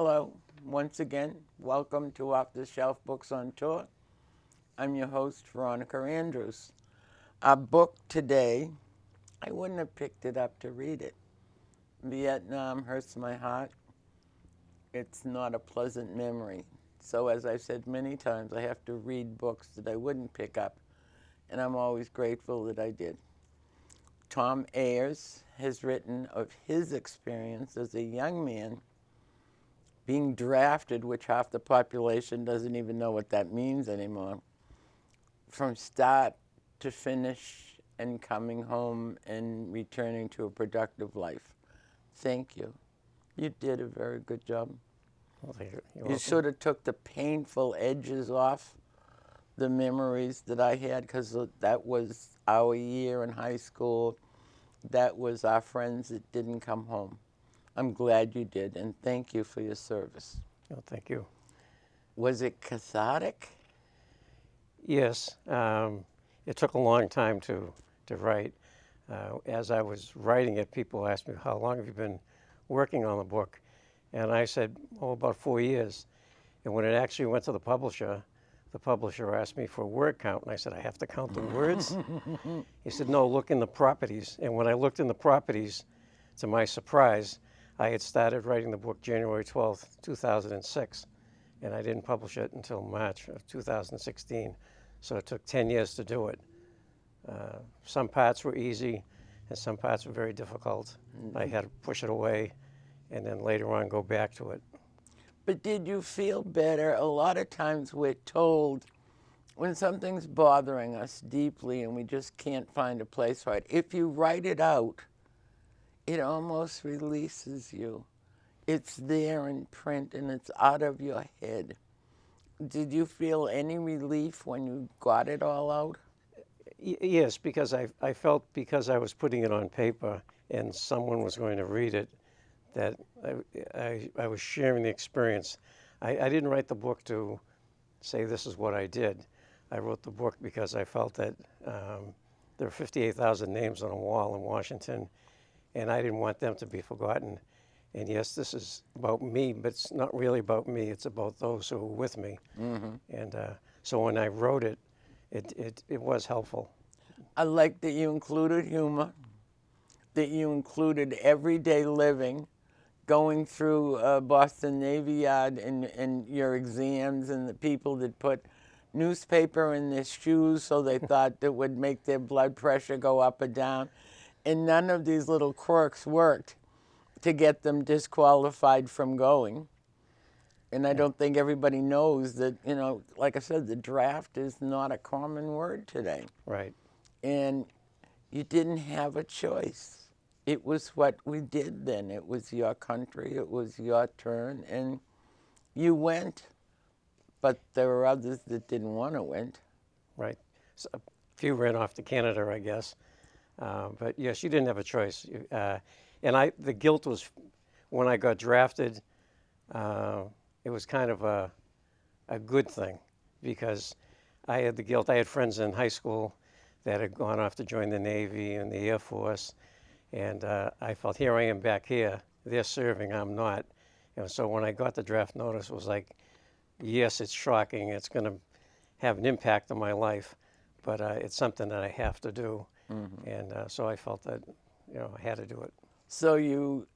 Hello, once again, welcome to Off the Shelf Books on Tour. I'm your host, Veronica Andrews. Our book today, I wouldn't have picked it up to read it. Vietnam hurts my heart. It's not a pleasant memory. So as I've said many times, I have to read books that I wouldn't pick up, and I'm always grateful that I did. Tom Ayers has written of his experience as a young man being drafted, which half the population doesn't even know what that means anymore, from start to finish and coming home and returning to a productive life. Thank you. You did a very good job. Well, thank you. You sort of took the painful edges off the memories that I had, because that was our year in high school. That was our friends that didn't come home. I'm glad you did, and thank you for your service. Well, thank you. Was it cathartic? Yes, it took a long time to write. As I was writing it, people asked me, how long have you been working on the book? And I said, oh, about 4 years. And when it actually went to the publisher asked me for a word count, and I said, I have to count the words? He said, no, look in the properties. And when I looked in the properties, to my surprise, I had started writing the book January 12th, 2006, and I didn't publish it until March of 2016. So it took 10 years to do it. Some parts were easy, and some parts were very difficult. I had to push it away, and then later on go back to it. But did you feel better? A lot of times we're told when something's bothering us deeply and we just can't find a place for it, if you write it out, it almost releases you. It's there in print and it's out of your head. Did you feel any relief when you got it all out? Yes, because I felt, because I was putting it on paper and someone was going to read it, that I was sharing the experience. I didn't write the book to say this is what I did. I wrote the book because I felt that there are 58,000 names on a wall in Washington, and I didn't want them to be forgotten. And yes, this is about me, but it's not really about me. It's about those who were with me. Mm-hmm. And so when I wrote it, it was helpful. I like that you included humor, that you included everyday living, going through Boston Navy Yard and your exams, and the people that put newspaper in their shoes so they thought that would make their blood pressure go up or down. And none of these little quirks worked to get them disqualified from going. And I don't think everybody knows that, you know, like I said, the draft is not a common word today. Right. And you didn't have a choice. It was what we did then. It was your country, it was your turn, and you went. But there were others that didn't want to went. Right. So a few ran off to Canada, I guess. But yes, you didn't have a choice. And the guilt was, when I got drafted, it was kind of a good thing, because I had the guilt. I had friends in high school that had gone off to join the Navy and the Air Force, and I felt, here I am back here. They're serving, I'm not. And so when I got the draft notice, it was like, yes, it's shocking. It's going to have an impact on my life, but it's something that I have to do. Mm-hmm. And so I felt that, you know, I had to do it. So you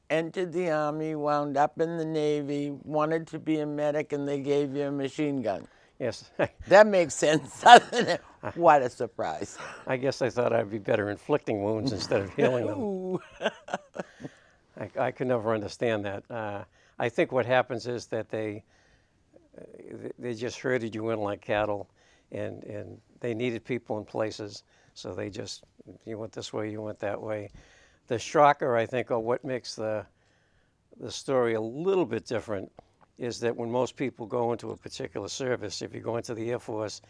entered the Army, wound up in the Navy, wanted to be a medic, and they gave you a machine gun. Yes. That makes sense, doesn't it? What a surprise. I guess I thought I'd be better inflicting wounds instead of healing them. I could never understand that. I think what happens is that they just herded you in like cattle, and they needed people in places, so they just, you went this way, you went that way. The shocker, I think, or what makes the story a little bit different, is that when most people go into a particular service, if you go into the Air Force,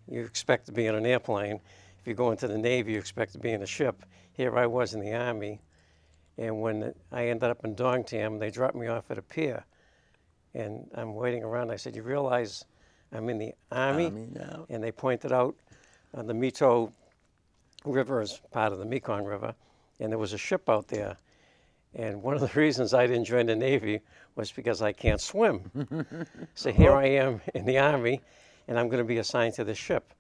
you expect to be in an airplane. If you go into the Navy, you expect to be in a ship. Here I was in the Army, and when I ended up in Dongtam, they dropped me off at a pier. And I'm waiting around. I said, you realize I'm in the Army now. And they pointed out the Mito River is part of the Mekong River, and there was a ship out there. And one of the reasons I didn't join the Navy was because I can't swim. So here I am in the Army, and I'm going to be assigned to the ship.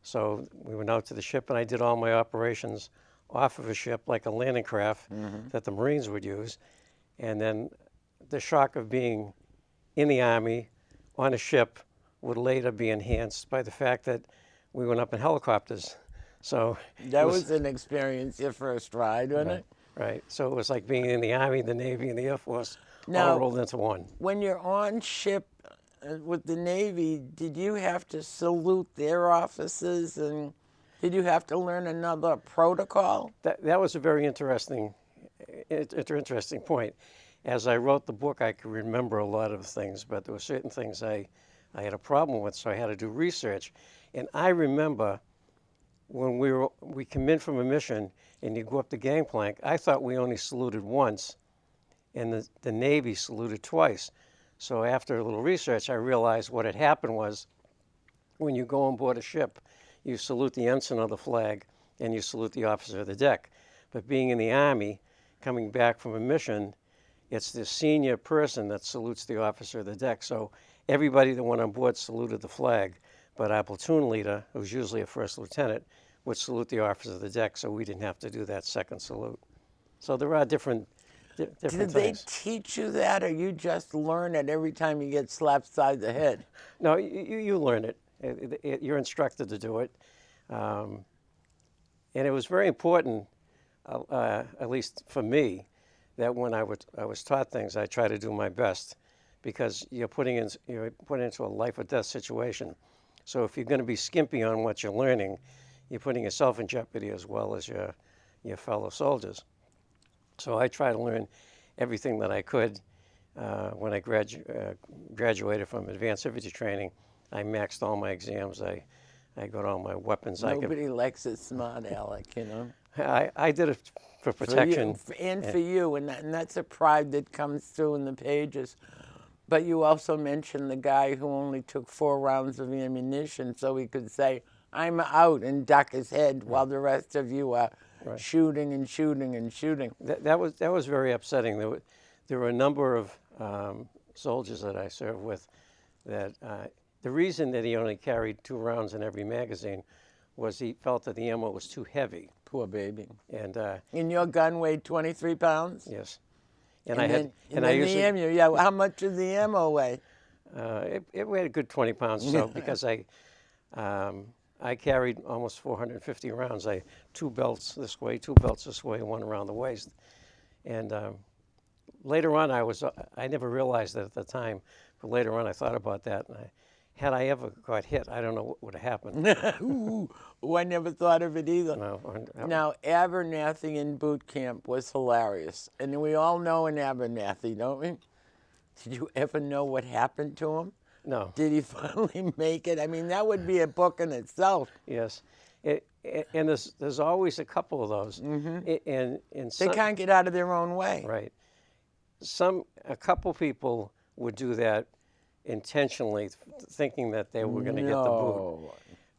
So we went out to the ship, and I did all my operations off of a ship, like a landing craft that the Marines would use. And then the shock of being in the Army on a ship would later be enhanced by the fact that we went up in helicopters. So That was an experience, your first ride, wasn't it? right. So it was like being in the Army, the Navy, and the Air Force Now, all rolled into one. when you're on ship with the Navy, did you have to salute their officers, and did you have to learn another protocol? That was a very interesting point. As I wrote the book, I could remember a lot of things, but there were certain things I had a problem with, so I had to do research. And I remember when we come in from a mission and you go up the gangplank, I thought we only saluted once, and the Navy saluted twice. So after a little research, I realized what had happened was when you go on board a ship, you salute the ensign of the flag and you salute the officer of the deck. But being in the Army, coming back from a mission, it's the senior person that salutes the officer of the deck. So everybody that went on board saluted the flag, but our platoon leader, who's usually a first lieutenant, would salute the officer of the deck, so we didn't have to do that second salute. So there are different Did things. they teach you that, or you just learn it every time you get slapped side the head? No, you learn it. You're instructed to do it. And it was very important, at least for me, that when I was taught things, I try to do my best, because you're put into a life or death situation. So if you're going to be skimpy on what you're learning, you're putting yourself in jeopardy as well as your fellow soldiers. So I try to learn everything that I could. When I graduated from advanced infantry training, I maxed all my exams. I got all my weapons. Nobody likes a smart aleck, you know. I did it for protection. For you, and that's a pride that comes through in the pages. But you also mentioned the guy who only took 4 rounds of ammunition so he could say, "I'm out," and duck his head while the rest of you are shooting and shooting and shooting. That was very upsetting. There were a number of soldiers that I served with that the reason that he only carried 2 rounds in every magazine was he felt that the ammo was too heavy. Poor baby. And your gun weighed 23 pounds? yes. And the ammo, yeah. How much did the ammo weigh? It weighed a good 20 pounds or so because I carried almost 450 rounds. 2 belts this way, 2 belts this way, 1 around the waist. And later on, I never realized that at the time, but later on I thought about that. And had I ever got hit, I don't know what would have happened. Ooh, I never thought of it either. No, Now, Abernathy in boot camp was hilarious. And we all know an Abernathy, don't we? Did you ever know what happened to him? No. Did he finally make it? I mean, that would be a book in itself. Yes. And there's always a couple of those. And They can't get out of their own way. Right. A couple people would do that intentionally, thinking that they were going to get the boot.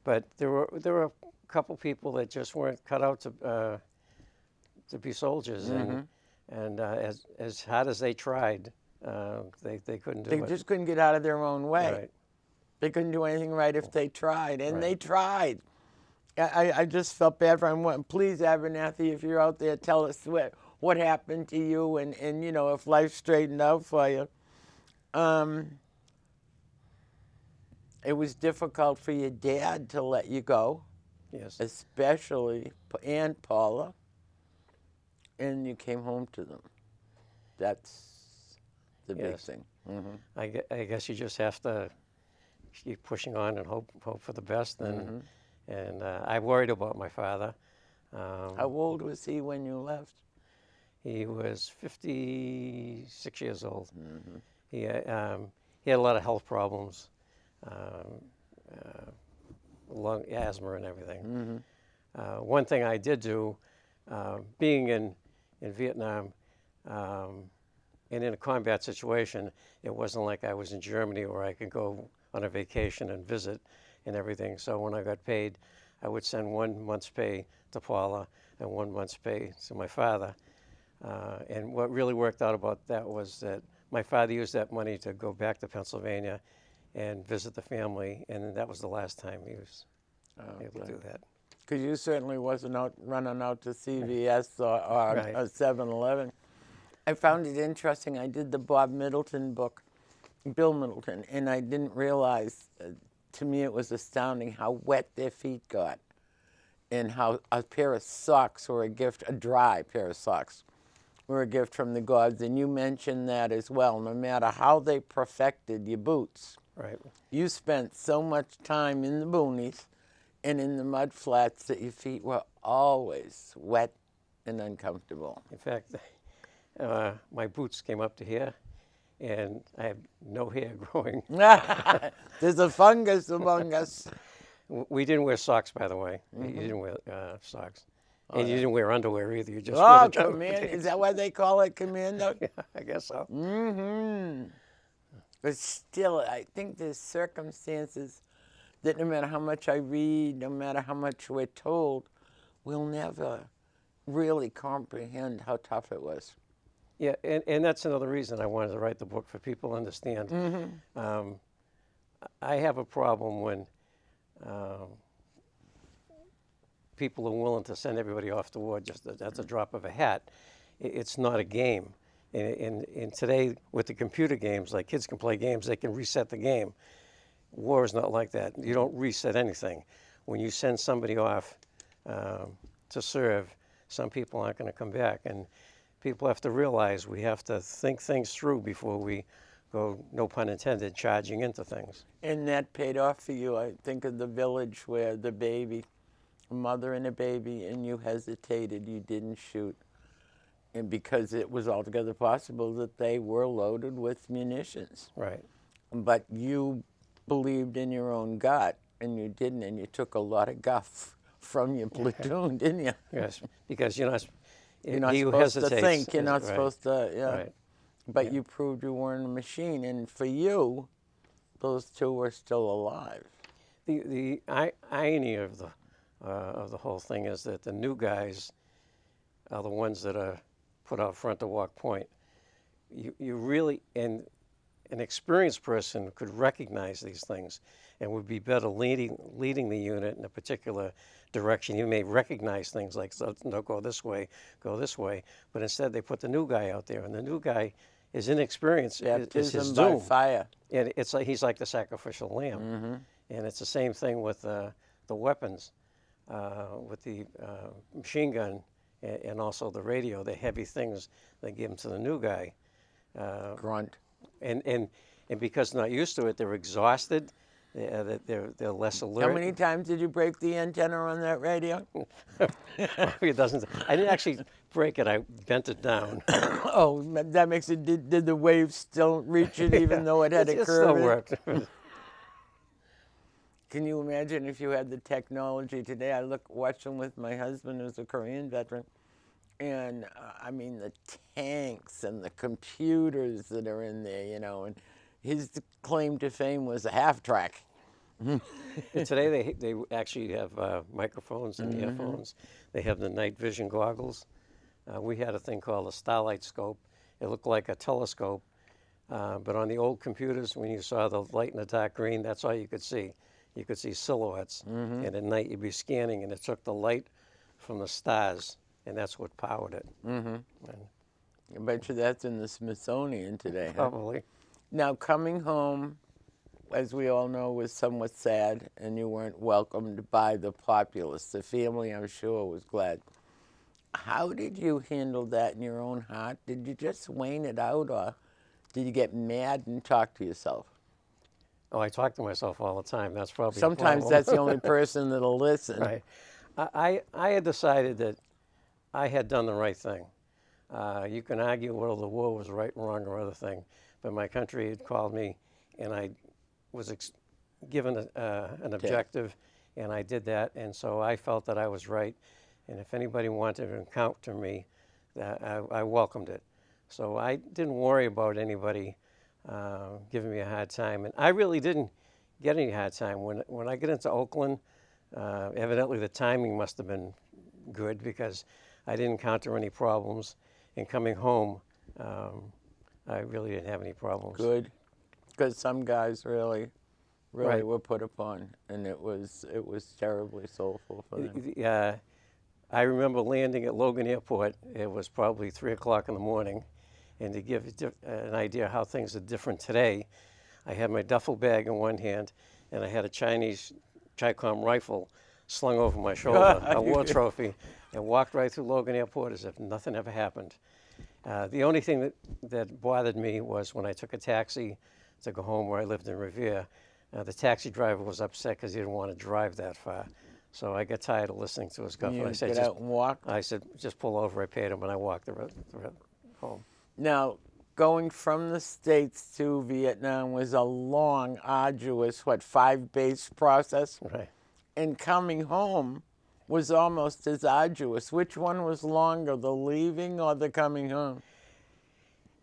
But there were a couple people that just weren't cut out to be soldiers, and as hard as they tried, they couldn't do it. They just couldn't get out of their own way. Right. They couldn't do anything right if they tried, and they tried. I just felt bad for him. Please, Abernathy, if you're out there, tell us what happened to you, and you know, if life straightened out for you. It was difficult for your dad to let you go. Yes. Especially Aunt Paula. And you came home to them. That's the big thing. I guess you just have to keep pushing on and hope for the best. And I worried about my father. How old was he when you left? He was 56 years old. He had a lot of health problems. Lung asthma and everything. One thing I did do, being in Vietnam and in a combat situation, it wasn't like I was in Germany where I could go on a vacation and visit and everything. So when I got paid, I would send 1 month's pay to Paula and 1 month's pay to my father. And what really worked out about that was that my father used that money to go back to Pennsylvania and visit the family, and that was the last time he was able to do that. Because you certainly wasn't out running out to CVS or Right. 7-Eleven. I found it interesting. I did the Bob Middleton book, Bill Middleton, and I didn't realize, to me it was astounding how wet their feet got and how a pair of socks were a gift, a dry pair of socks were a gift from the gods. And you mentioned that as well. No matter how they perfected your boots, Right. you spent so much time in the boonies and in the mud flats that your feet were always wet and uncomfortable. In fact, my boots came up to here, and I have no hair growing. There's a fungus among us. We didn't wear socks, by the way. You didn't wear socks. And you yeah. didn't wear underwear either. You just Oh, wore the junk command, panties. is that why they call it commando? Yeah, I guess so. Mm-hmm. But still, I think there's circumstances that no matter how much I read, no matter how much we're told, we'll never really comprehend how tough it was. Yeah, and that's another reason I wanted to write the book, for people to understand. I have a problem when people are willing to send everybody off to war just that's a drop of a hat. It's not a game. And today, with the computer games, like kids can play games, they can reset the game. War is not like that. You don't reset anything. When you send somebody off to serve, some people aren't going to come back. And people have to realize we have to think things through before we go, no pun intended, charging into things. And that paid off for you. I think of the village where the baby, a mother and a baby, and you hesitated, you didn't shoot. And because it was altogether possible that they were loaded with munitions. Right. But you believed in your own gut, and you didn't, and you took a lot of guff from your platoon, didn't you? Yes, because you're not He who supposed to think. You're not supposed to, yeah. Right. But Yeah. you proved you weren't a machine, and for you, those two were still alive. The irony of the whole thing is that the new guys are the ones that are put out front to walk point. You really, and an experienced person could recognize these things and would be better leading the unit in a particular direction. You may recognize things like, so, no, go this way, but instead they put the new guy out there, and the new guy is inexperienced. It's his by doom. fire. And it's like he's like the sacrificial lamb. And it's the same thing with the weapons, with the machine gun and also the radio, the heavy things they give them to the new guy. Grunt. And because they're not used to it, they're exhausted. They're less alert. How many times did you break the antenna on that radio? It doesn't. I didn't actually break it. I bent it down. Oh, that makes it. Did the waves still reach it, even though it had a It curve? still in it? worked. Can you imagine if you had the technology today? I watched them with my husband, who's a Korean veteran, and I mean the tanks and the computers that are in there, you know. And his claim to fame was a half track. Today they actually have microphones and earphones. They have the night vision goggles. We had a thing called a starlight scope. It looked like a telescope, but on the old computers, when you saw the light in the dark green, that's all you could see. You could see silhouettes, and at night you'd be scanning, and it took the light from the stars, and that's what powered it. I bet you that's in the Smithsonian today. Huh? Probably. Now, coming home, as we all know, was somewhat sad, and you weren't welcomed by the populace. The family, I'm sure, was glad. How did you handle that in your own heart? Did you just wane it out, or did you get mad and talk to yourself? Oh, I talk to myself all the time. That's probably Sometimes the that's the only person that'll listen. right. I had decided that I had done the right thing. You can argue whether the war was right, wrong, or other thing, but my country had called me, and I was given an objective, and I did that, and so I felt that I was right. And if anybody wanted to encounter me, I welcomed it. So I didn't worry about anybody giving me a hard time, and I really didn't get any hard time. When I get into Oakland, evidently the timing must have been good because I didn't encounter any problems. And coming home, I really didn't have any problems. Good, because some guys really Right. were put upon, and it was terribly soulful for them. I remember landing at Logan Airport. It was probably 3 o'clock in the morning. And to give you an idea how things are different today, I had my duffel bag in one hand, and I had a Chinese Chi-Com rifle slung over my shoulder, a war trophy, and walked right through Logan Airport as if nothing ever happened. The only thing that bothered me was when I took a taxi to go home where I lived in Revere. The taxi driver was upset because he didn't want to drive that far. So I got tired of listening to his guff. You I said, get out and walk. I said, just pull over. I paid him, and I walked the rest home. Now, going from the States to Vietnam was a long, arduous, 5-base process? Right. And coming home was almost as arduous. Which one was longer, the leaving or the coming home?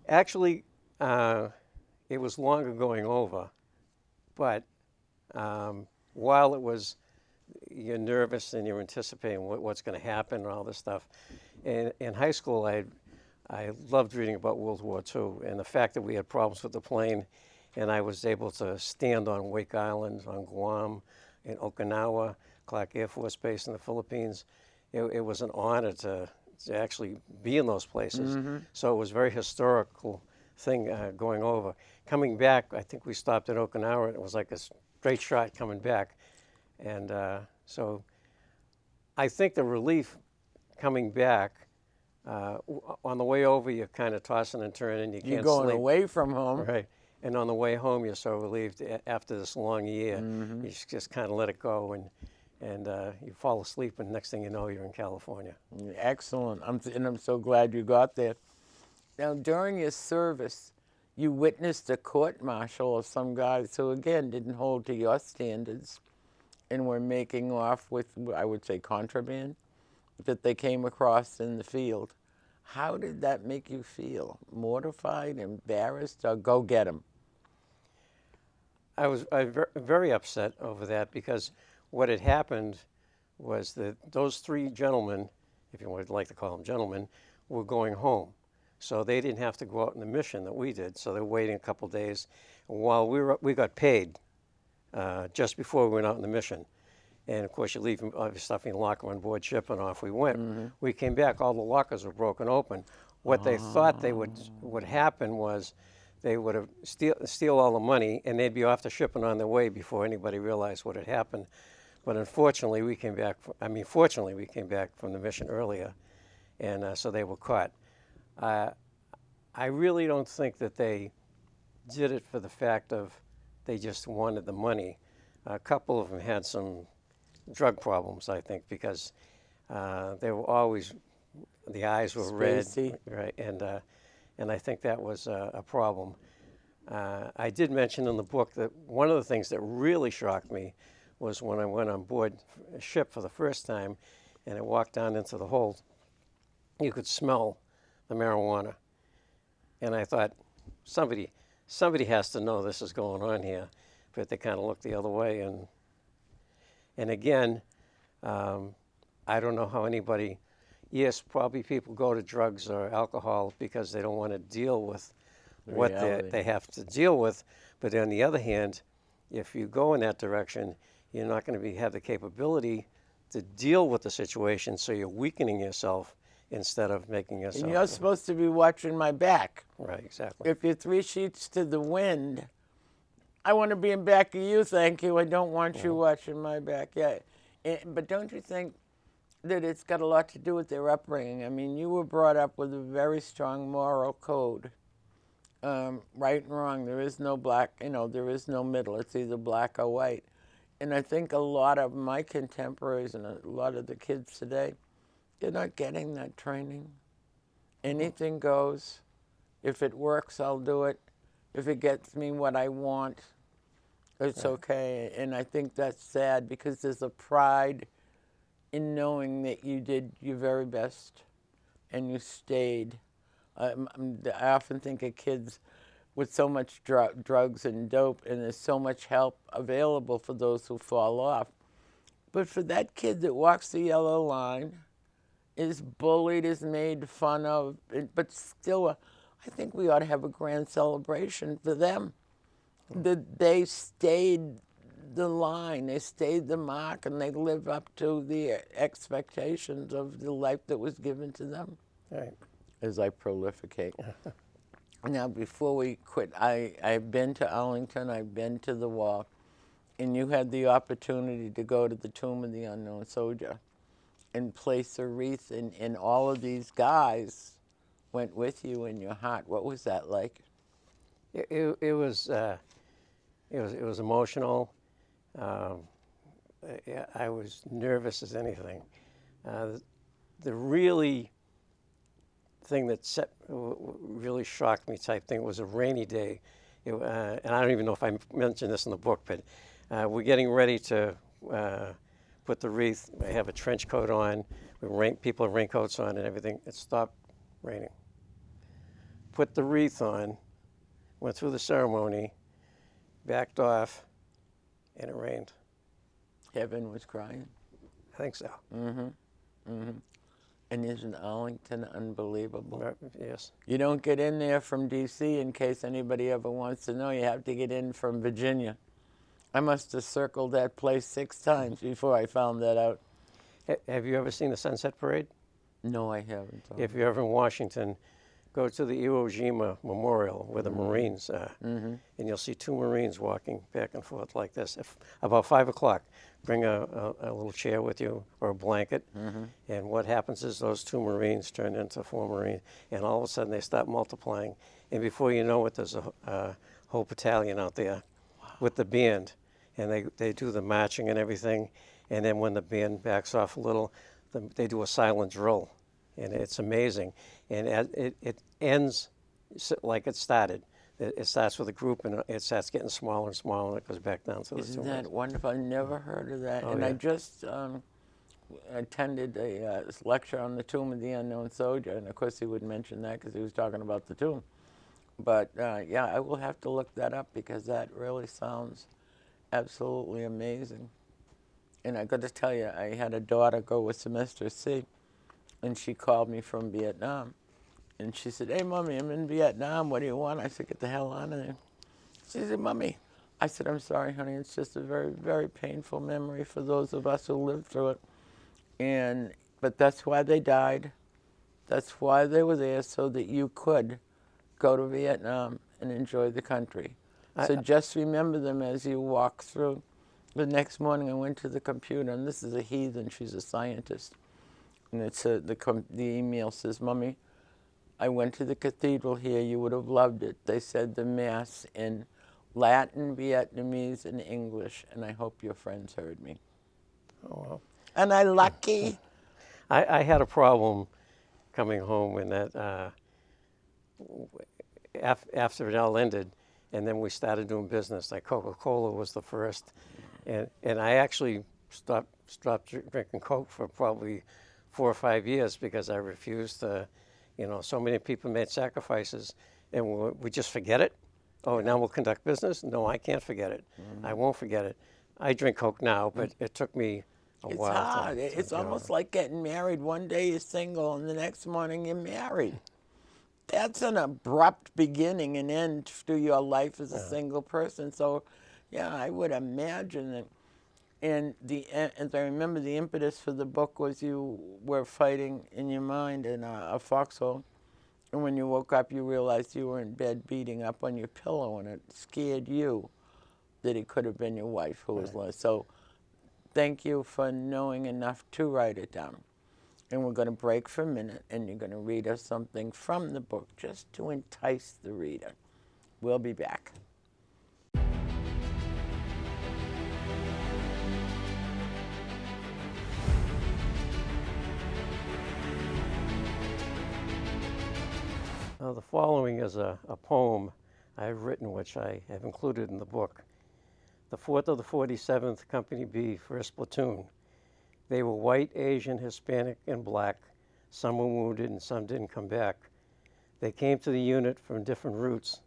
Actually, it was longer going over, but while it was, you're nervous and you're anticipating what's going to happen and all this stuff. In high school, I loved reading about World War II and the fact that we had problems with the plane, and I was able to stand on Wake Island, on Guam, in Okinawa, Clark Air Force Base in the Philippines. It was an honor to actually be in those places. So it was a very historical thing going over. Coming back, I think we stopped at Okinawa, and it was like a straight shot coming back. And so I think the relief coming back, on the way over, you're kind of tossing and turning. You can't You're going sleep. away from home. Right. And on the way home, you're so relieved after this long year. You just kind of let it go, and you fall asleep, and next thing you know, you're in California. Excellent. And I'm so glad you got there. Now, during your service, you witnessed a court-martial of some guys who, again, didn't hold to your standards and were making off with, I would say, contraband that they came across in the field. How did that make you feel? Mortified, embarrassed, or go get them? I was very upset over that, because what had happened was that those 3 gentlemen, if you would like to call them gentlemen, were going home. So they didn't have to go out on the mission that we did. So they were waiting a couple days while we got paid just before we went out on the mission. And of course, you leave all your stuff in the locker on board ship, and off we went. We came back, all the lockers were broken open. What they thought would happen was they would have steal all the money, and they'd be off the ship and on their way before anybody realized what had happened. But unfortunately, we came back. Fortunately, we came back from the mission earlier, and so they were caught. I really don't think that they did it for the fact of they just wanted the money. A couple of them had some drug problems, I think, because they were always, the eyes were Spacey. red, right? And I think that was a problem. I did mention in the book that one of the things that really shocked me was when I went on board a ship for the first time, and I walked down into the hold. You could smell the marijuana, and I thought, somebody has to know this is going on here. But they kind of looked the other way, and again, I don't know how anybody. Yes, probably people go to drugs or alcohol because they don't want to deal with what they have to deal with. But on the other hand, if you go in that direction, you're not going to have the capability to deal with the situation, so you're weakening yourself instead of making yourself. And you're supposed to be watching my back. Right, exactly. If you're 3 sheets to the wind, I want to be in back of you, thank you. I don't want you watching my back. Yeah, but don't you think that it's got a lot to do with their upbringing? I mean, you were brought up with a very strong moral code. Right and wrong, there is no black, there is no middle. It's either black or white. And I think a lot of my contemporaries and a lot of the kids today, they're not getting that training. Anything goes. If it works, I'll do it. If it gets me what I want, it's okay. And I think that's sad, because there's a pride in knowing that you did your very best and you stayed. I often think of kids with so much drugs and dope, and there's so much help available for those who fall off. But for that kid that walks the yellow line is bullied, is made fun of, but still, I think we ought to have a grand celebration for them. That they stayed the line, they stayed the mark, and they live up to the expectations of the life that was given to them. Right. As I prolificate. Now, before we quit, I've been to Arlington, I've been to the wall, and you had the opportunity to go to the Tomb of the Unknown Soldier and place a wreath, and all of these guys went with you in your heart. What was that like? It was emotional. I was nervous as anything. The really thing that really shocked me type thing was a rainy day. And I don't even know if I mentioned this in the book, but we're getting ready to put the wreath. I have a trench coat on. People have raincoats on and everything. It stopped raining. Put the wreath on, went through the ceremony, backed off, and it rained. Heaven was crying. I think so. And isn't Arlington unbelievable? Yes. You don't get in there from D.C., in case anybody ever wants to know. You have to get in from Virginia. I must have circled that place 6 times before I found that out. Have you ever seen the Sunset Parade? No, I haven't. If you're ever in Washington, go to the Iwo Jima Memorial where the Marines are, and you'll see 2 Marines walking back and forth like this. About 5 o'clock, bring a little chair with you or a blanket, and what happens is those 2 Marines turn into 4 Marines, and all of a sudden they start multiplying, and before you know it, there's a whole battalion out there with the band, and they do the marching and everything, and then when the band backs off a little, they do a silent drill, and it's amazing. And it ends like it started. It starts with a group, and it starts getting smaller and smaller, and it goes back down to the Isn't that wonderful? I never heard of that. Oh, and yeah. I just attended a lecture on the Tomb of the Unknown Soldier, and of course he would mention that because he was talking about the tomb. But yeah, I will have to look that up because that really sounds absolutely amazing. And I got to tell you, I had a daughter go with Semester C, and she called me from Vietnam. And she said, "Hey, Mommy, I'm in Vietnam. What do you want?" I said, "Get the hell out of there." She said, "Mommy." I said, "I'm sorry, honey. It's just a very, very painful memory for those of us who lived through it. But that's why they died. That's why they were there, so that you could go to Vietnam and enjoy the country. So just remember them as you walk through." The next morning I went to the computer, and this is a heathen. She's a scientist. And the email says, "Mommy, I went to the cathedral here. You would have loved it. They said the Mass in Latin, Vietnamese, and English, and I hope your friends heard me." Oh, wow. And I lucky. I had a problem coming home when that, after it all ended, and then we started doing business. Like Coca-Cola was the first, and I actually stopped drinking Coke for probably 4 or 5 years because I refused to. So many people made sacrifices, and we just forget it. Oh, now we'll conduct business? No, I can't forget it. I won't forget it. I drink Coke now, but it took me a while. It's hard. It's almost like getting married. One day you're single, and the next morning you're married. That's an abrupt beginning and end to your life as a single person. So, yeah, I would imagine that. And as I remember, the impetus for the book was you were fighting in your mind in a foxhole, and when you woke up, you realized you were in bed beating up on your pillow, and it scared you that it could have been your wife who was lost. So, thank you for knowing enough to write it down. And we're going to break for a minute, and you're going to read us something from the book just to entice the reader. We'll be back. The following is a poem I've written, which I have included in the book. The 4th of the 47th Company B, 1st Platoon. They were white, Asian, Hispanic, and black. Some were wounded and some didn't come back. They came to the unit from different routes.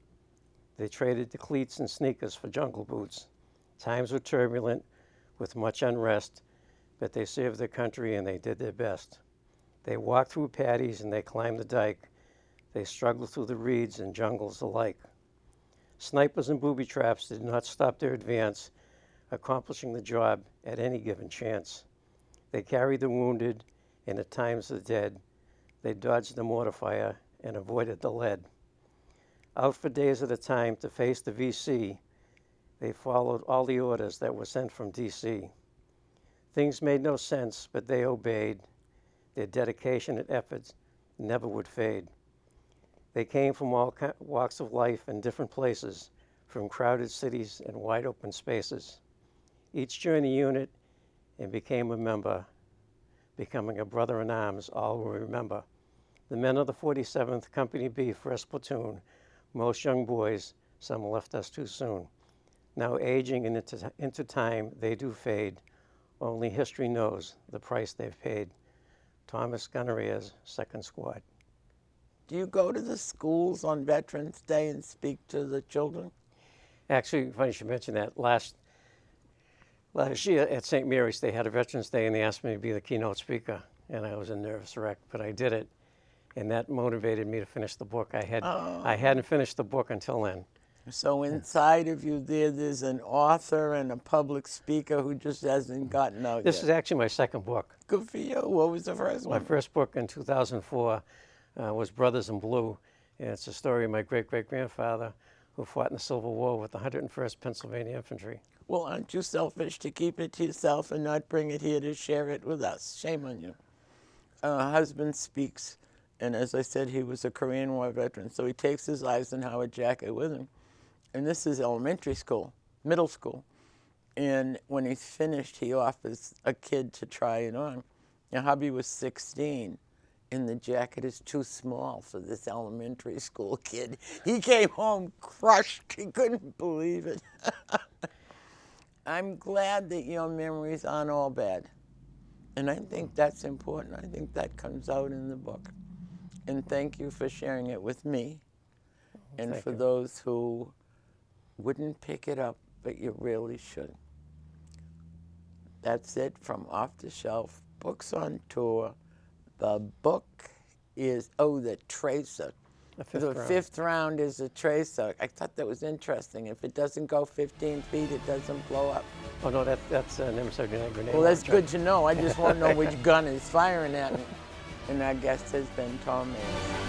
They traded the cleats and sneakers for jungle boots. Times were turbulent with much unrest, but they served their country and they did their best. They walked through paddies and they climbed the dike. They struggled through the reeds and jungles alike. Snipers and booby traps did not stop their advance, accomplishing the job at any given chance. They carried the wounded and at times the dead. They dodged the mortar fire and avoided the lead. Out for days at a time to face the VC, they followed all the orders that were sent from DC. Things made no sense, but they obeyed. Their dedication and efforts never would fade. They came from all walks of life and different places, from crowded cities and wide open spaces. Each joined a unit and became a member, becoming a brother in arms, all will remember. The men of the 47th Company B, 1st Platoon, most young boys, some left us too soon. Now aging and into time, they do fade. Only history knows the price they've paid. Thomas Gunnerier's 2nd Squad. Do you go to the schools on Veterans Day and speak to the children? Actually, funny you should mention that. Last year at St. Mary's, they had a Veterans Day, and they asked me to be the keynote speaker, and I was a nervous wreck, but I did it, and that motivated me to finish the book. I hadn't finished the book until then. So inside of you there's an author and a public speaker who just hasn't gotten out yet. This is actually my 2nd book. Good for you. What was the first one? My first book in 2004 was Brothers in Blue, and it's a story of my great-great-grandfather who fought in the Civil War with the 101st Pennsylvania Infantry. Well, aren't you selfish to keep it to yourself and not bring it here to share it with us? Shame on you. Husband speaks, and as I said, he was a Korean War veteran, so he takes his Eisenhower jacket with him. And this is elementary school, middle school. And when he's finished, he offers a kid to try it on. Now, hubby was 16, and the jacket is too small for this elementary school kid. He came home crushed. He couldn't believe it. I'm glad that your memories aren't all bad. And I think that's important. I think that comes out in the book. And thank you for sharing it with me. And for those who wouldn't pick it up, but you really should. That's it from Off the Shelf Books on Tour. The book is, the tracer. The fifth round is a tracer. I thought that was interesting. If it doesn't go 15 feet, it doesn't blow up. Oh, no, that's an M79 grenade. Well, that's good to know. I just want to know which gun is firing at me. And our guest has been Tom Ayers.